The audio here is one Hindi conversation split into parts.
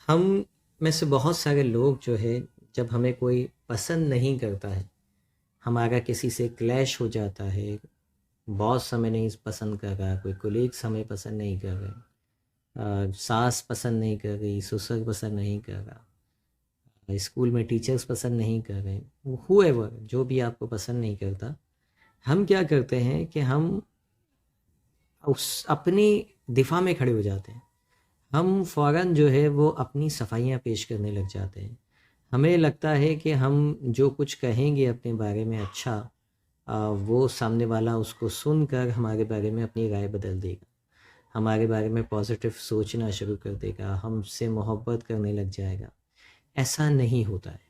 हम में से बहुत सारे लोग जो है, जब हमें कोई पसंद नहीं करता है, हमारा किसी से क्लैश हो जाता है, बॉस हमें नहीं पसंद कर रहा, कोई कोलीग्स हमें पसंद नहीं कर रहे, सास पसंद नहीं कर रही, ससुर पसंद नहीं कर रहा, स्कूल में टीचर्स पसंद नहीं कर रहे, हुएवर जो भी आपको पसंद नहीं करता, हम क्या करते हैं कि हम उस अपनी दिफा में खड़े हो जाते हैं। हम फ़ौरन जो है वो अपनी सफाइयाँ पेश करने लग जाते हैं। हमें लगता है कि हम जो कुछ कहेंगे अपने बारे में अच्छा, वो सामने वाला उसको सुनकर हमारे बारे में अपनी राय बदल देगा, हमारे बारे में पॉजिटिव सोचना शुरू कर देगा, हमसे मोहब्बत करने लग जाएगा। ऐसा नहीं होता है।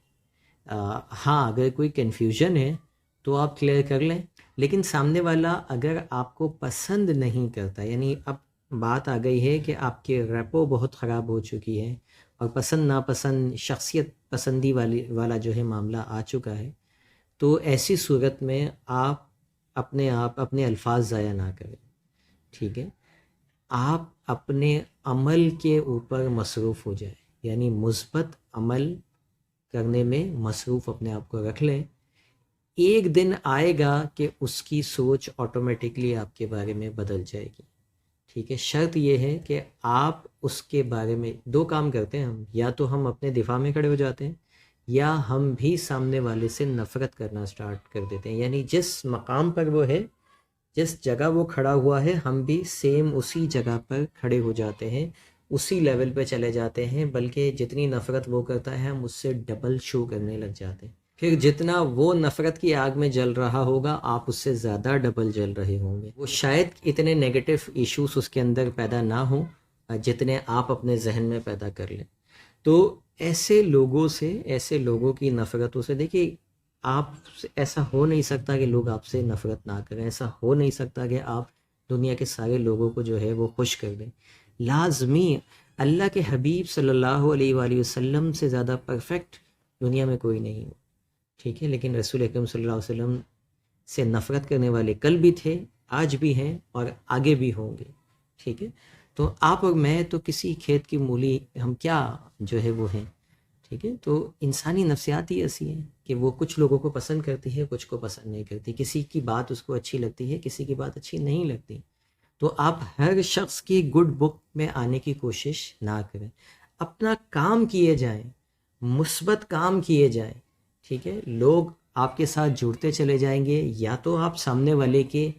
हाँ, अगर कोई कन्फ्यूजन है तो आप क्लियर कर लें, लेकिन सामने वाला अगर आपको पसंद नहीं करता, यानी अब बात आ गई है कि आपके रेपो बहुत ख़राब हो चुकी है और पसंद नापसंद, शख्सियत पसंदी वाला जो है मामला आ चुका है, तो ऐसी सूरत में आप अपने अल्फाज ज़ाया ना करें। ठीक है, आप अपने अमल के ऊपर मसरूफ़ हो जाए, यानी मुस्बत अमल करने में मसरूफ़ अपने आप को रख लें। एक दिन आएगा कि उसकी सोच ऑटोमेटिकली आपके बारे में बदल जाएगी। ठीक है, शर्त ये है कि आप उसके बारे में दो काम करते हैं हम, या तो हम अपने दिफा में खड़े हो जाते हैं, या हम भी सामने वाले से नफ़रत करना स्टार्ट कर देते हैं। यानी जिस मकाम पर वो है, जिस जगह वो खड़ा हुआ है, हम भी सेम उसी जगह पर खड़े हो जाते हैं, उसी लेवल पे चले जाते हैं, बल्कि जितनी नफ़रत वो करता है हम उससे डबल शो करने लग जाते हैं। फिर जितना वो नफ़रत की आग में जल रहा होगा, आप उससे ज़्यादा डबल जल रहे होंगे। वो शायद इतने नेगेटिव इश्यूज उसके अंदर पैदा ना हो जितने आप अपने जहन में पैदा कर लें। तो ऐसे लोगों से, ऐसे लोगों की नफ़रतों से, देखिए, आप ऐसा हो नहीं सकता कि लोग आपसे नफ़रत ना करें, ऐसा हो नहीं सकता कि आप दुनिया के सारे लोगों को जो है वो खुश कर दें। लाजमी अल्लाह के हबीब सल्लल्लाहु अलैहि वसल्लम से ज़्यादा परफेक्ट दुनिया में कोई नहीं हो। ठीक है, लेकिन रसूल अकरम सल्लल्लाहु अलैहि वसल्लम से नफ़रत करने वाले कल भी थे, आज भी हैं और आगे भी होंगे। ठीक है, तो आप और मैं तो किसी खेत की मूली, हम क्या जो है वो हैं। ठीक है, तो इंसानी नफ्सियात ही ऐसी है कि वो कुछ लोगों को पसंद करती है, कुछ को पसंद नहीं करती, किसी की बात उसको अच्छी लगती है, किसी की बात अच्छी नहीं लगती। तो आप हर शख्स की गुड बुक में आने की कोशिश ना करें, अपना काम किए जाएं, मुस्बत काम किए जाएं। ठीक है, लोग आपके साथ जुड़ते चले जाएंगे, या तो आप सामने वाले के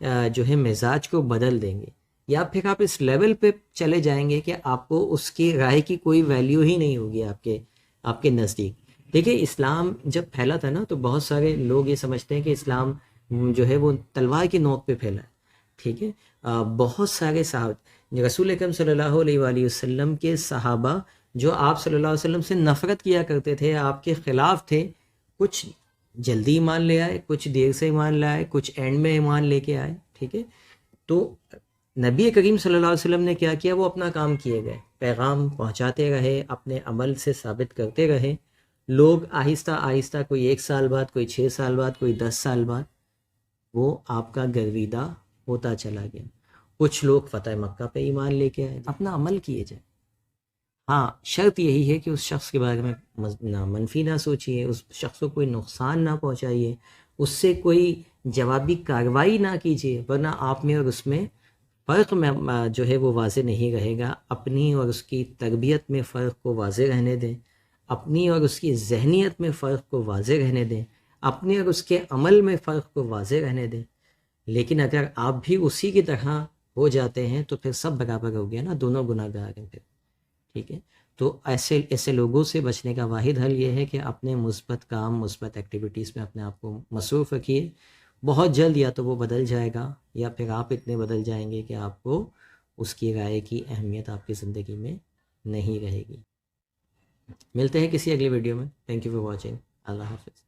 जो है मिजाज को बदल देंगे, या फिर आप इस लेवल पे चले जाएंगे कि आपको उसकी राय की कोई वैल्यू ही नहीं होगी आपके आपके नज़दीक। देखिए, इस्लाम जब फैला था ना, तो बहुत सारे लोग ये समझते हैं कि इस्लाम जो है वो तलवार की नोक पे फैला है। ठीक है, बहुत सारे साहब, रसूल अकरम सल्लल्लाहु अलैहि वसल्लम के सहाबा जो आप सल्लल्लाहु अलैहि वसल्लम से नफ़रत किया करते थे, आपके ख़िलाफ़ थे, कुछ जल्दी ईमान ले आए, कुछ देर से ईमान लाए, कुछ एंड में ईमान लेके आए। ठीक है, तो नबी करीम सल्लल्लाहु अलैहि वसल्लम ने क्या किया, वो अपना काम किए गए, पैगाम पहुंचाते रहे, अपने अमल से साबित करते रहे। लोग आहिस्ता आहिस्ता, कोई 1 साल बाद, कोई 6 साल बाद, कोई 10 साल बाद, वो आपका गर्विदा होता चला गया। कुछ लोग फ़तेह मक्का पे ईमान लेके आए। अपना अमल किए जाए। हाँ, शर्त यही है कि उस शख्स के बारे में ना मनफी ना सोचिए, उस शख्स को कोई नुकसान ना पहुंचाइए, उससे कोई जवाबी कार्रवाई ना कीजिए, वरना आप में और उसमें फ़र्क में जो है वो वाज़े नहीं रहेगा। अपनी और उसकी तरबियत में फ़र्क को वाज़े रहने दें, अपनी और उसकी ज़हनियत में फ़र्क को वाज़े रहने दें, अपने और उसके अमल में फ़र्क को वाज़े रहने दें। लेकिन अगर आप भी उसी की तरह हो जाते हैं तो फिर सब बराबर हो गया ना, दोनों गुनाहगार हैं फिर। ठीक है, तो ऐसे ऐसे लोगों से बचने का वाहिद हल ये है कि अपने मुस्बत काम, मुस्बत एक्टिविटीज़ में अपने आप को मसरूफ़ रखिए। बहुत जल्द या तो वो बदल जाएगा, या फिर आप इतने बदल जाएंगे कि आपको उसकी राय की अहमियत आपकी ज़िंदगी में नहीं रहेगी। मिलते हैं किसी अगले वीडियो में। Thank you for watching. अल्लाह हाफ़िज़।